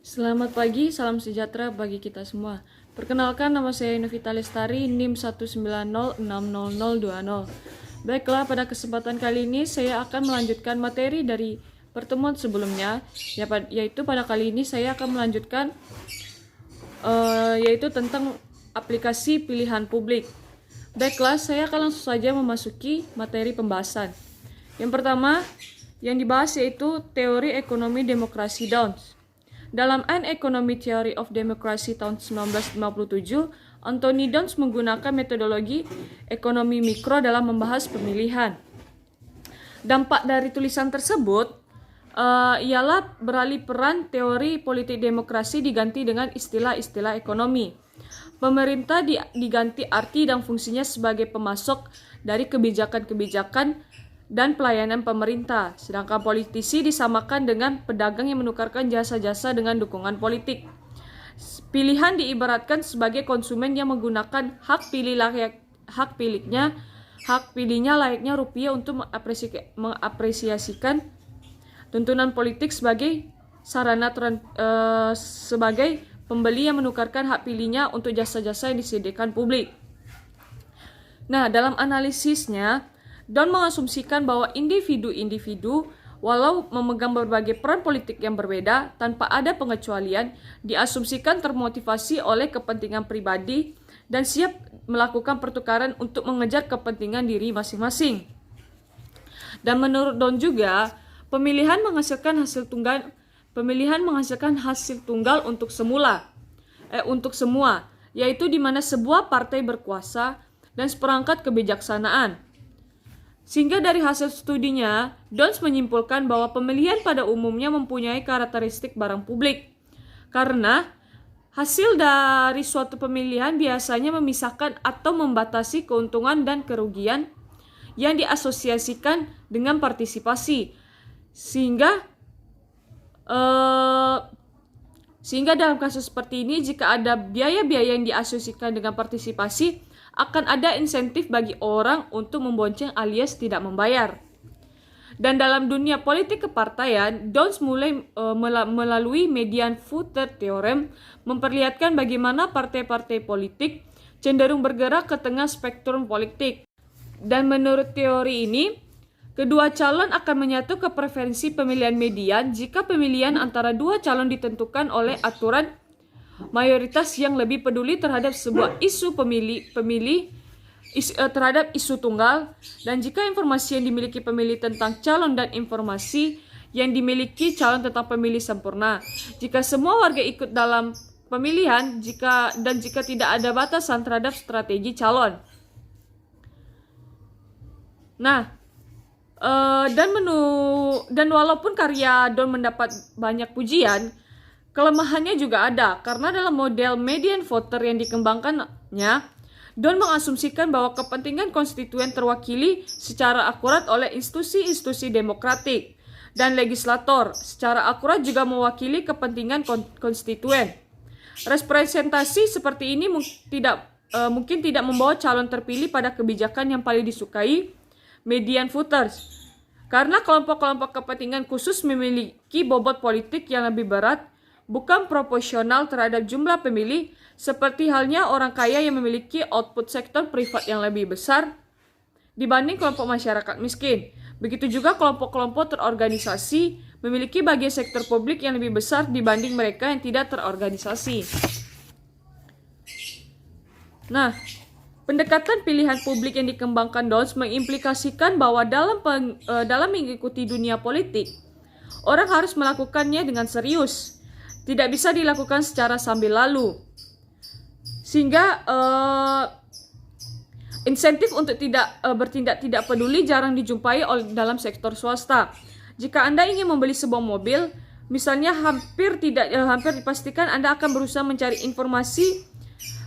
Selamat pagi, salam sejahtera bagi kita semua. Perkenalkan, nama saya Novita Lestari, NIM 1906020. Baiklah, pada kesempatan kali ini saya akan melanjutkan materi dari pertemuan sebelumnya, yaitu pada kali ini saya akan melanjutkan yaitu tentang aplikasi pilihan publik. Baiklah, saya akan langsung saja memasuki materi pembahasan. Yang pertama, yang dibahas yaitu teori ekonomi demokrasi Downs. Dalam An Economic Theory of Democracy tahun 1957, Anthony Downs menggunakan metodologi ekonomi mikro dalam membahas pemilihan. Dampak dari tulisan tersebut ialah beralih peran teori politik demokrasi diganti dengan istilah-istilah ekonomi. Pemerintah diganti arti dan fungsinya sebagai pemasok dari kebijakan-kebijakan dan pelayanan pemerintah, sedangkan politisi disamakan dengan pedagang yang menukarkan jasa-jasa dengan dukungan politik. Pilihan diibaratkan sebagai konsumen yang menggunakan hak pilihnya layaknya rupiah untuk mengapresiasikan tuntunan politik sebagai sarana sebagai pembeli yang menukarkan hak pilihnya untuk jasa-jasa yang disediakan publik. Nah, dalam analisisnya, Don mengasumsikan bahwa individu-individu, walau memegang berbagai peran politik yang berbeda, tanpa ada pengecualian, diasumsikan termotivasi oleh kepentingan pribadi dan siap melakukan pertukaran untuk mengejar kepentingan diri masing-masing. Dan menurut Don juga, pemilihan menghasilkan hasil tunggal untuk semua, yaitu di mana sebuah partai berkuasa dan seperangkat kebijaksanaan. Sehingga dari hasil studinya, Downs menyimpulkan bahwa pemilihan pada umumnya mempunyai karakteristik barang publik. Karena hasil dari suatu pemilihan biasanya memisahkan atau membatasi keuntungan dan kerugian yang diasosiasikan dengan partisipasi. Sehingga dalam kasus seperti ini, jika ada biaya-biaya yang diasosiasikan dengan partisipasi, akan ada insentif bagi orang untuk membonceng alias tidak membayar. Dan dalam dunia politik kepartaian, Downs melalui median voter theorem memperlihatkan bagaimana partai-partai politik cenderung bergerak ke tengah spektrum politik. Dan menurut teori ini, kedua calon akan menyatu ke preferensi pemilihan median jika pemilihan antara dua calon ditentukan oleh aturan mayoritas yang lebih peduli terhadap sebuah isu terhadap isu tunggal, dan jika informasi yang dimiliki pemilih tentang calon dan informasi yang dimiliki calon tentang pemilih sempurna. Jika semua warga ikut dalam pemilihan, jika tidak ada batasan terhadap strategi calon. Nah, dan walaupun karya Don mendapat banyak pujian, kelemahannya juga ada, karena dalam model median voter yang dikembangkannya, Don mengasumsikan bahwa kepentingan konstituen terwakili secara akurat oleh institusi-institusi demokratik, dan legislator secara akurat juga mewakili kepentingan konstituen. Representasi seperti ini mungkin tidak membawa calon terpilih pada kebijakan yang paling disukai median voters, karena kelompok-kelompok kepentingan khusus memiliki bobot politik yang lebih berat, bukan proporsional terhadap jumlah pemilih, seperti halnya orang kaya yang memiliki output sektor privat yang lebih besar dibanding kelompok masyarakat miskin. Begitu juga kelompok-kelompok terorganisasi memiliki bagian sektor publik yang lebih besar dibanding mereka yang tidak terorganisasi. Nah, pendekatan pilihan publik yang dikembangkan Downs mengimplikasikan bahwa dalam mengikuti dunia politik, orang harus melakukannya dengan serius. Tidak bisa dilakukan secara sambil lalu. Sehingga insentif untuk bertindak tidak peduli jarang dijumpai dalam sektor swasta. Jika Anda ingin membeli sebuah mobil, misalnya hampir dipastikan Anda akan berusaha mencari informasi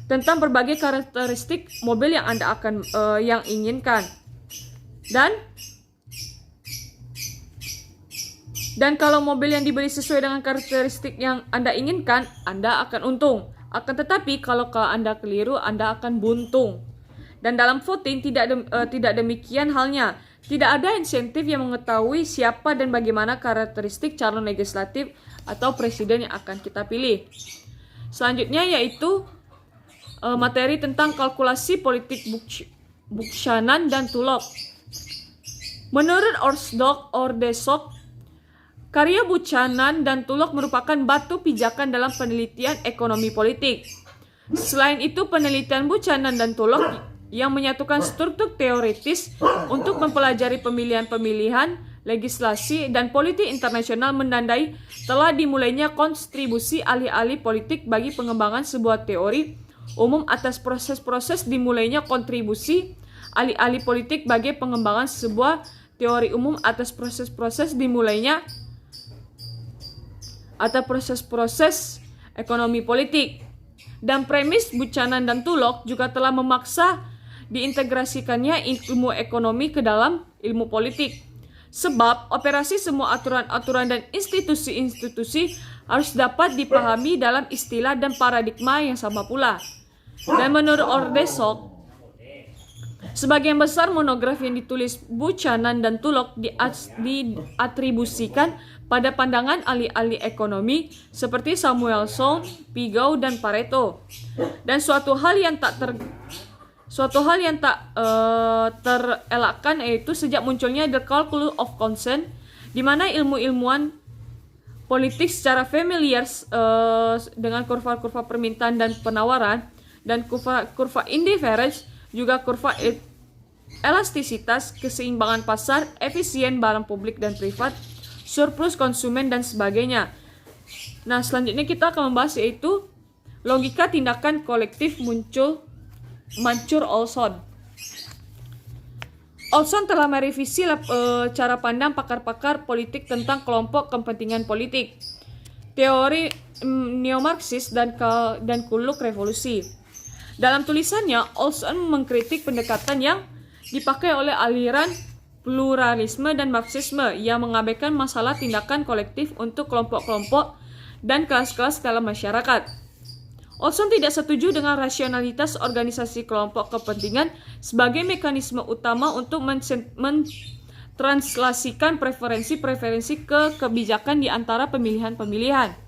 tentang berbagai karakteristik mobil yang Anda yang inginkan. Dan kalau mobil yang dibeli sesuai dengan karakteristik yang Anda inginkan, Anda akan untung. Akan tetapi kalau Anda keliru, Anda akan buntung. Dan dalam voting tidak demikian halnya. Tidak ada insentif yang mengetahui siapa dan bagaimana karakteristik calon legislatif atau presiden yang akan kita pilih. Selanjutnya yaitu materi tentang kalkulasi politik Buchanan dan Tulloch. Menurut Ordesok, karya Buchanan dan Tulloch merupakan batu pijakan dalam penelitian ekonomi politik. Selain itu, penelitian Buchanan dan Tulloch yang menyatukan struktur teoritis untuk mempelajari pemilihan-pemilihan, legislasi, dan politik internasional menandai telah dimulainya kontribusi ahli-ahli politik bagi pengembangan sebuah teori umum atas proses-proses dimulainya kontribusi ahli-ahli politik bagi pengembangan sebuah teori umum atas proses-proses dimulainya atau proses-proses ekonomi politik. Dan premis Buchanan dan Tulloch juga telah memaksa diintegrasikannya ilmu ekonomi ke dalam ilmu politik. Sebab operasi semua aturan-aturan dan institusi-institusi harus dapat dipahami dalam istilah dan paradigma yang sama pula. Dan menurut Ordesok, sebagian besar monografi yang ditulis Buchanan dan Tulloch diatribusikan pada pandangan ahli-ahli ekonomi seperti Samuelson, Pigow, dan Pareto. Dan suatu hal yang tak terelakkan yaitu sejak munculnya The Calculus of Consent, di mana ilmu-ilmuwan politik secara familiar dengan kurva-kurva permintaan dan penawaran dan kurva indifference, juga kurva elastisitas, keseimbangan pasar, efisien barang publik dan privat, surplus konsumen dan sebagainya. Nah, selanjutnya kita akan membahas yaitu logika tindakan kolektif Mancur Olson. Olson telah merevisi cara pandang pakar-pakar politik tentang kelompok kepentingan politik, teori neo-Marxis dan kuluk revolusi. Dalam tulisannya, Olson mengkritik pendekatan yang dipakai oleh aliran pluralisme dan Marxisme yang mengabaikan masalah tindakan kolektif untuk kelompok-kelompok dan kelas-kelas dalam masyarakat. Olson tidak setuju dengan rasionalitas organisasi kelompok kepentingan sebagai mekanisme utama untuk mentranslasikan preferensi-preferensi ke kebijakan di antara pemilihan-pemilihan.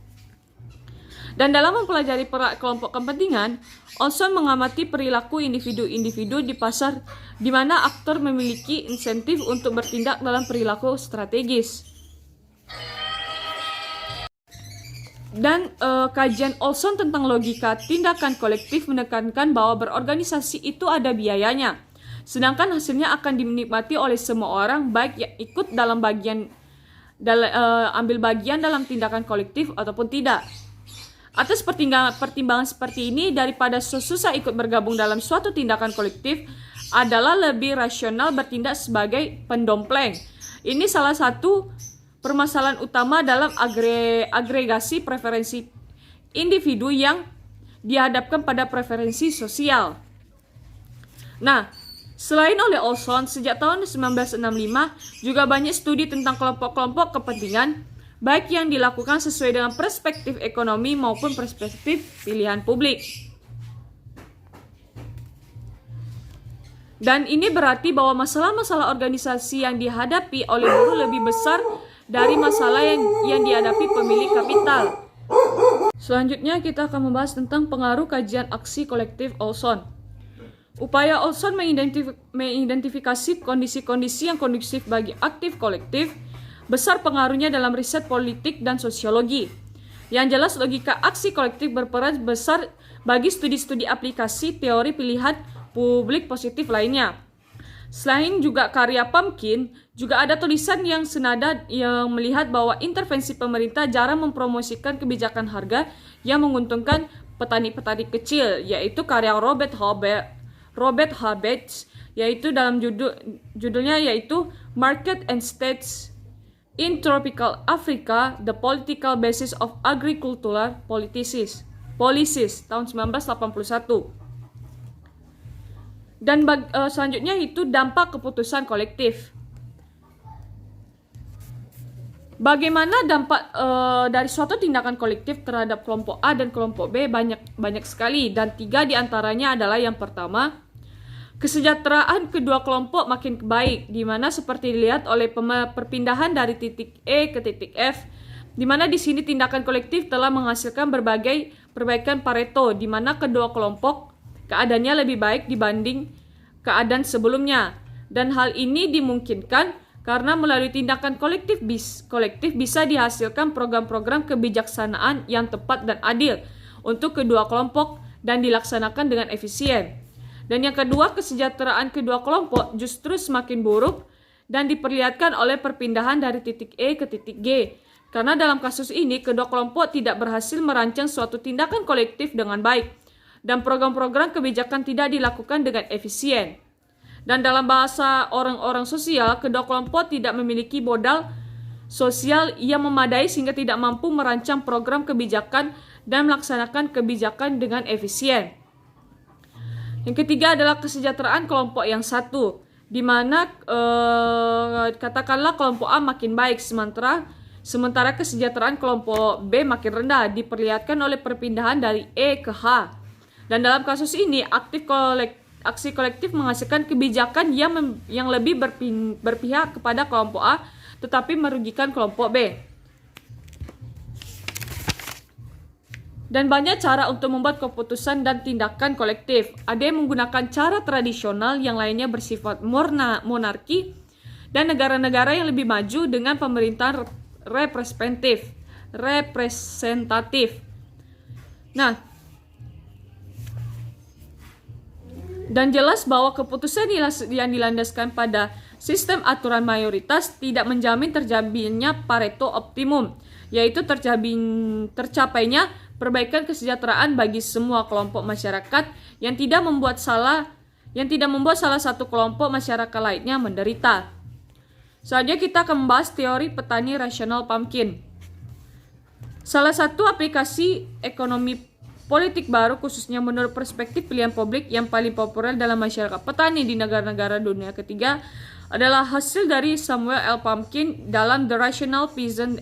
Dan dalam mempelajari kelompok kepentingan, Olson mengamati perilaku individu-individu di pasar di mana aktor memiliki insentif untuk bertindak dalam perilaku strategis. Dan kajian Olson tentang logika tindakan kolektif menekankan bahwa berorganisasi itu ada biayanya, sedangkan hasilnya akan dinikmati oleh semua orang baik yang ikut ambil bagian dalam tindakan kolektif ataupun tidak. Atas pertimbangan seperti ini, daripada susah ikut bergabung dalam suatu tindakan kolektif, adalah lebih rasional bertindak sebagai pendompleng. Ini salah satu permasalahan utama dalam agregasi preferensi individu yang dihadapkan pada preferensi sosial. Nah, selain oleh Olson, sejak tahun 1965 juga banyak studi tentang kelompok-kelompok kepentingan, baik yang dilakukan sesuai dengan perspektif ekonomi maupun perspektif pilihan publik. Dan ini berarti bahwa masalah-masalah organisasi yang dihadapi oleh buruh lebih besar dari masalah yang dihadapi pemilik kapital. Selanjutnya kita akan membahas tentang pengaruh kajian aksi kolektif Olson. Upaya Olson mengidentifikasi kondisi-kondisi yang kondusif bagi aktif kolektif, besar pengaruhnya dalam riset politik dan sosiologi. Yang jelas logika aksi kolektif berperan besar bagi studi-studi aplikasi teori pilihan publik positif lainnya. Selain juga karya Pumpkin, juga ada tulisan yang senada yang melihat bahwa intervensi pemerintah jarang mempromosikan kebijakan harga yang menguntungkan petani-petani kecil, yaitu karya Robert Habeck, yaitu dalam judulnya yaitu Market and States in Tropical Africa, The Political Basis of Agricultural Policies tahun 1981. Dan selanjutnya itu dampak keputusan kolektif. Bagaimana dampak dari suatu tindakan kolektif terhadap kelompok A dan kelompok B banyak sekali, dan 3 diantaranya adalah yang pertama, Kesejahteraan kedua kelompok makin baik, di mana seperti dilihat oleh perpindahan dari titik E ke titik F, di mana di sini tindakan kolektif telah menghasilkan berbagai perbaikan Pareto, di mana kedua kelompok keadaannya lebih baik dibanding keadaan sebelumnya. Dan hal ini dimungkinkan karena melalui tindakan kolektif bisa dihasilkan program-program kebijaksanaan yang tepat dan adil untuk kedua kelompok dan dilaksanakan dengan efisien. Dan yang kedua, kesejahteraan kedua kelompok justru semakin buruk dan diperlihatkan oleh perpindahan dari titik E ke titik G. Karena dalam kasus ini, kedua kelompok tidak berhasil merancang suatu tindakan kolektif dengan baik dan program-program kebijakan tidak dilakukan dengan efisien. Dan dalam bahasa orang-orang sosial, kedua kelompok tidak memiliki modal sosial yang memadai sehingga tidak mampu merancang program kebijakan dan melaksanakan kebijakan dengan efisien. Yang ketiga adalah kesejahteraan kelompok yang satu, di mana katakanlah kelompok A makin baik, sementara kesejahteraan kelompok B makin rendah, diperlihatkan oleh perpindahan dari E ke H. Dan dalam kasus ini, aksi kolektif menghasilkan kebijakan yang lebih berpihak kepada kelompok A, tetapi merugikan kelompok B. Dan banyak cara untuk membuat keputusan dan tindakan kolektif. Ada yang menggunakan cara tradisional, yang lainnya bersifat monarki, dan negara-negara yang lebih maju dengan pemerintahan representatif. Nah, dan jelas bahwa keputusan yang dilandaskan pada sistem aturan mayoritas tidak menjamin terjadinya Pareto optimum, yaitu tercapainya perbaikan kesejahteraan bagi semua kelompok masyarakat yang tidak membuat salah satu kelompok masyarakat lainnya menderita. Selanjutnya kita akan membahas teori petani rasional pumpkin. Salah satu aplikasi ekonomi politik baru, khususnya menurut perspektif pilihan publik yang paling populer dalam masyarakat petani di negara-negara dunia ketiga, adalah hasil dari Samuel L. Pumpkin dalam The Rational Peasant,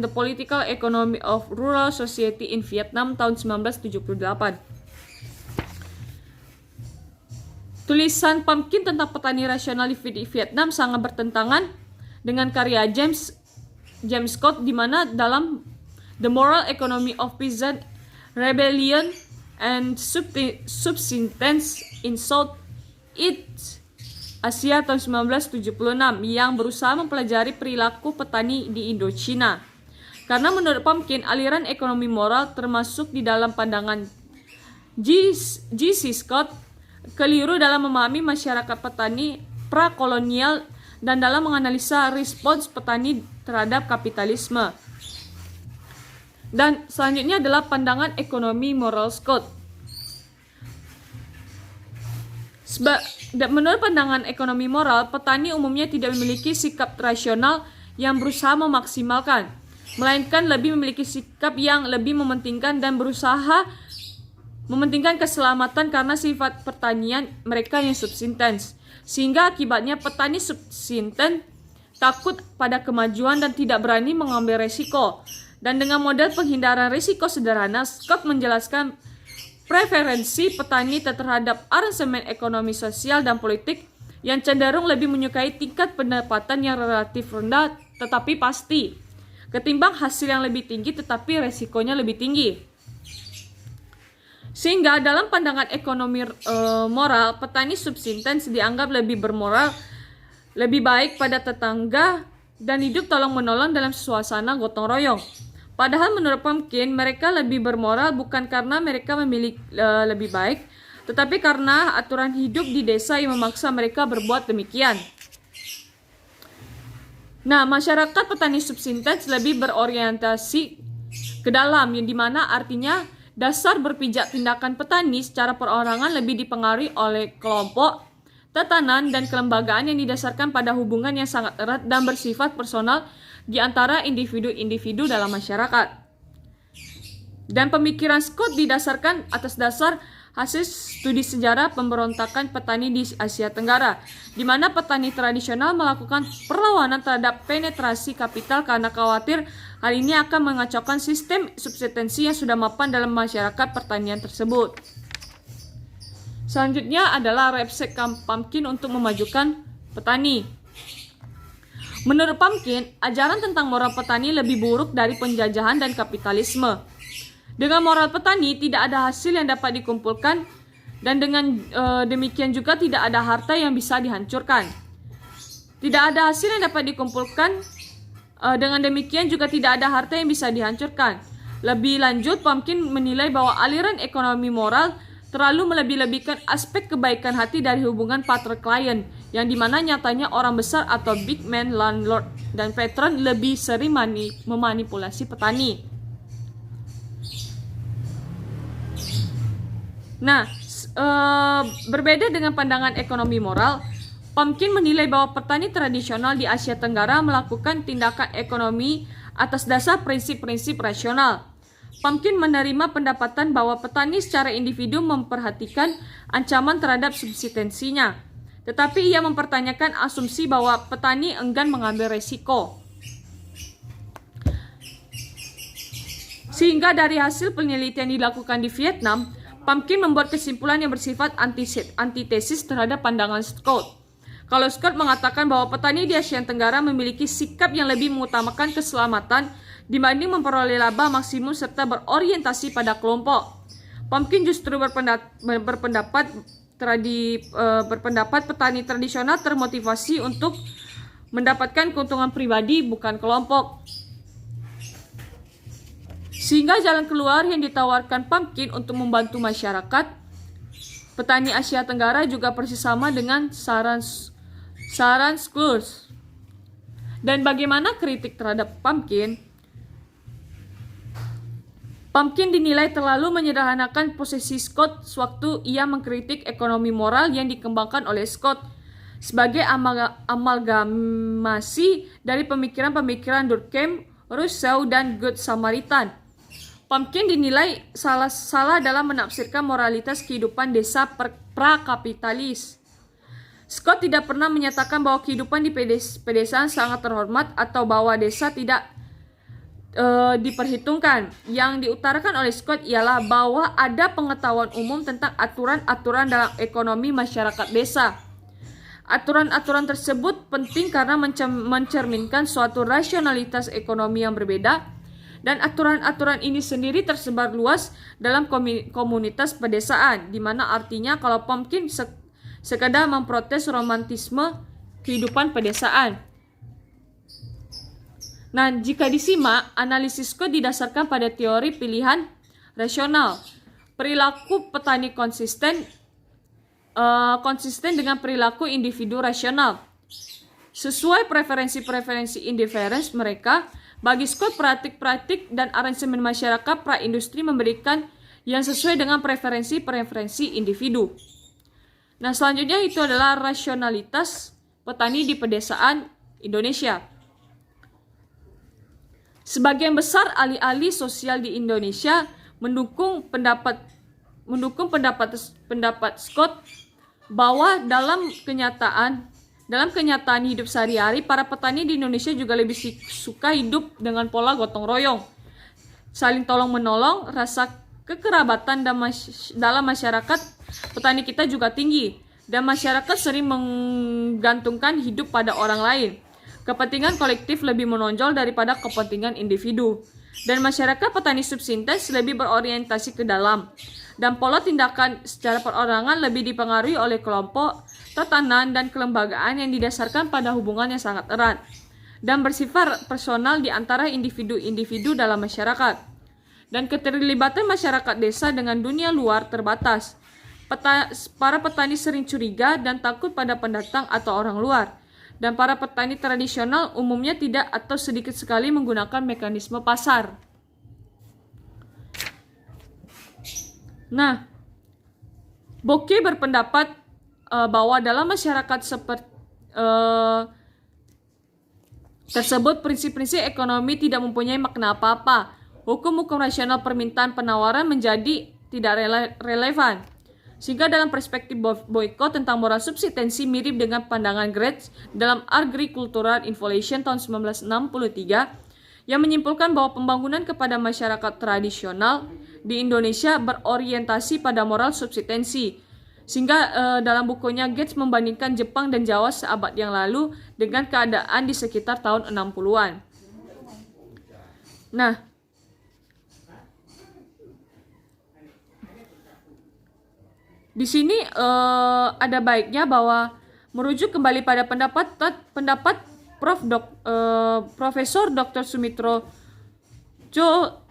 The Political Economy of Rural Society in Vietnam tahun 1978. Tulisan Pumpkin tentang petani rasional di Vietnam sangat bertentangan dengan karya James Scott, di mana dalam The Moral Economy of Peasant, Rebellion and Subsistence in Southeast Asia tahun 1976 yang berusaha mempelajari perilaku petani di Indochina. Karena menurut Pumpkin, aliran ekonomi moral termasuk di dalam pandangan G.C. Scott keliru dalam memahami masyarakat petani prakolonial dan dalam menganalisa respons petani terhadap kapitalisme. Dan selanjutnya adalah pandangan ekonomi moral Scott. Menurut pandangan ekonomi moral, petani umumnya tidak memiliki sikap rasional yang berusaha memaksimalkan, melainkan lebih memiliki sikap yang lebih mementingkan dan berusaha mementingkan keselamatan karena sifat pertanian mereka yang subsistens. Sehingga akibatnya petani subsisten takut pada kemajuan dan tidak berani mengambil resiko. Dan dengan model penghindaran risiko sederhana, Scott menjelaskan preferensi petani terhadap aransemen ekonomi sosial dan politik yang cenderung lebih menyukai tingkat pendapatan yang relatif rendah tetapi pasti, ketimbang hasil yang lebih tinggi tetapi resikonya lebih tinggi. Sehingga dalam pandangan ekonomi moral, petani subsistens dianggap lebih bermoral, lebih baik pada tetangga, dan hidup tolong-menolong dalam suasana gotong royong. Padahal menurut Pumpkin, mereka lebih bermoral bukan karena mereka memilih lebih baik, tetapi karena aturan hidup di desa yang memaksa mereka berbuat demikian. Nah, masyarakat petani subsistens lebih berorientasi ke dalam, yang dimana artinya dasar berpijak tindakan petani secara perorangan lebih dipengaruhi oleh kelompok, tatanan, dan kelembagaan yang didasarkan pada hubungan yang sangat erat dan bersifat personal di antara individu-individu dalam masyarakat. Dan pemikiran Scott didasarkan atas dasar hasil studi sejarah pemberontakan petani di Asia Tenggara, di mana petani tradisional melakukan perlawanan terhadap penetrasi kapital karena khawatir hal ini akan mengacaukan sistem subsistensi yang sudah mapan dalam masyarakat pertanian tersebut. Selanjutnya adalah Repsek Pumpkin untuk memajukan petani. Menurut Pumpkin, ajaran tentang moral petani lebih buruk dari penjajahan dan kapitalisme. Dengan moral petani, tidak ada hasil yang dapat dikumpulkan, dan dengan demikian juga tidak ada harta yang bisa dihancurkan. Tidak ada hasil yang dapat dikumpulkan, dengan demikian juga tidak ada harta yang bisa dihancurkan. Lebih lanjut, Pumpkin menilai bahwa aliran ekonomi moral terlalu melebih-lebihkan aspek kebaikan hati dari hubungan patron-klien, yang dimana nyatanya orang besar atau big man, landlord, dan patron lebih sering memanipulasi petani. Nah, berbeda dengan pandangan ekonomi moral, Pumpkin menilai bahwa petani tradisional di Asia Tenggara melakukan tindakan ekonomi atas dasar prinsip-prinsip rasional. Pumpkin menerima pendapatan bahwa petani secara individu memperhatikan ancaman terhadap subsistensinya, tetapi ia mempertanyakan asumsi bahwa petani enggan mengambil resiko. Sehingga dari hasil penelitian dilakukan di Vietnam, Pumpkin membuat kesimpulan yang bersifat antitesis terhadap pandangan Scott. Kalau Scott mengatakan bahwa petani di Asia Tenggara memiliki sikap yang lebih mengutamakan keselamatan dibanding memperoleh laba maksimum serta berorientasi pada kelompok, Pumpkin justru berpendapat petani tradisional termotivasi untuk mendapatkan keuntungan pribadi bukan kelompok. Sehingga jalan keluar yang ditawarkan Pumpkin untuk membantu masyarakat petani Asia Tenggara juga persis sama dengan saran Scott. Dan bagaimana kritik terhadap Pumpkin? Pumpkin dinilai terlalu menyederhanakan posisi Scott sewaktu ia mengkritik ekonomi moral yang dikembangkan oleh Scott sebagai amalgamasi dari pemikiran-pemikiran Durkheim, Rousseau, dan Good Samaritan. Pumpkin dinilai salah dalam menafsirkan moralitas kehidupan desa prakapitalis. Scott tidak pernah menyatakan bahwa kehidupan di pedesaan sangat terhormat atau bahwa desa tidak diperhitungkan. Yang diutarakan oleh Scott ialah bahwa ada pengetahuan umum tentang aturan-aturan dalam ekonomi masyarakat desa. Aturan-aturan tersebut penting karena mencerminkan suatu rasionalitas ekonomi yang berbeda, dan aturan-aturan ini sendiri tersebar luas dalam komunitas pedesaan, di mana artinya kalau Pumpkin sekadar memprotes romantisme kehidupan pedesaan. Nah, jika disimak, analisis Scott didasarkan pada teori pilihan rasional. Perilaku petani konsisten dengan perilaku individu rasional. Sesuai preferensi-preferensi indiferens mereka, bagi Scott praktik-praktik dan aransemen masyarakat pra-industri memberikan yang sesuai dengan preferensi-preferensi individu. Nah, selanjutnya itu adalah rasionalitas petani di pedesaan Indonesia. Sebagian besar ahli-ahli sosial di Indonesia mendukung pendapat Scott bahwa dalam kenyataan hidup sehari-hari, para petani di Indonesia juga lebih suka hidup dengan pola gotong royong, saling tolong-menolong, rasa kekerabatan dalam masyarakat petani kita juga tinggi, dan masyarakat sering menggantungkan hidup pada orang lain. Kepentingan kolektif lebih menonjol daripada kepentingan individu, dan masyarakat petani subsistens lebih berorientasi ke dalam, dan pola tindakan secara perorangan lebih dipengaruhi oleh kelompok, tatanan, dan kelembagaan yang didasarkan pada hubungan yang sangat erat dan bersifat personal di antara individu-individu dalam masyarakat. Dan keterlibatan masyarakat desa dengan dunia luar terbatas. Para petani sering curiga dan takut pada pendatang atau orang luar. Dan para petani tradisional umumnya tidak atau sedikit sekali menggunakan mekanisme pasar. Nah, Bocke berpendapat bahwa dalam masyarakat tersebut prinsip-prinsip ekonomi tidak mempunyai makna apa-apa. Hukum-hukum rasional permintaan penawaran menjadi tidak relevan. Sehingga dalam perspektif Boyko tentang moral subsistensi mirip dengan pandangan Gretsch dalam Agricultural Inflation tahun 1963 yang menyimpulkan bahwa pembangunan kepada masyarakat tradisional di Indonesia berorientasi pada moral subsistensi. Sehingga dalam bukunya Gates membandingkan Jepang dan Jawa seabad yang lalu dengan keadaan di sekitar tahun 60-an. Nah, di sini ada baiknya bahwa merujuk kembali pada pendapat Profesor Dr. Sumitro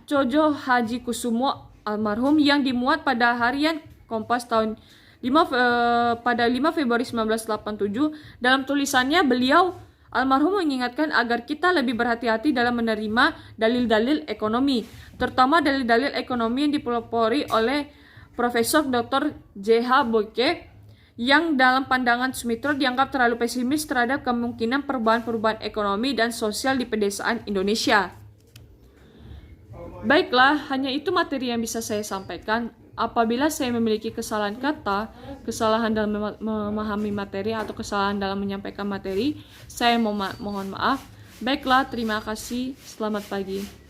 Chojo Haji Kusumo almarhum yang dimuat pada harian Kompas pada 5 Februari 1987. Dalam tulisannya beliau almarhum mengingatkan agar kita lebih berhati-hati dalam menerima dalil-dalil ekonomi, terutama dalil-dalil ekonomi yang dipelopori oleh Profesor Dr. J.H. Boyke yang dalam pandangan Sumitro dianggap terlalu pesimis terhadap kemungkinan perubahan-perubahan ekonomi dan sosial di pedesaan Indonesia. Baiklah, hanya itu materi yang bisa saya sampaikan. Apabila saya memiliki kesalahan kata, kesalahan dalam memahami materi atau kesalahan dalam menyampaikan materi, saya mohon maaf. Baiklah, terima kasih. Selamat pagi.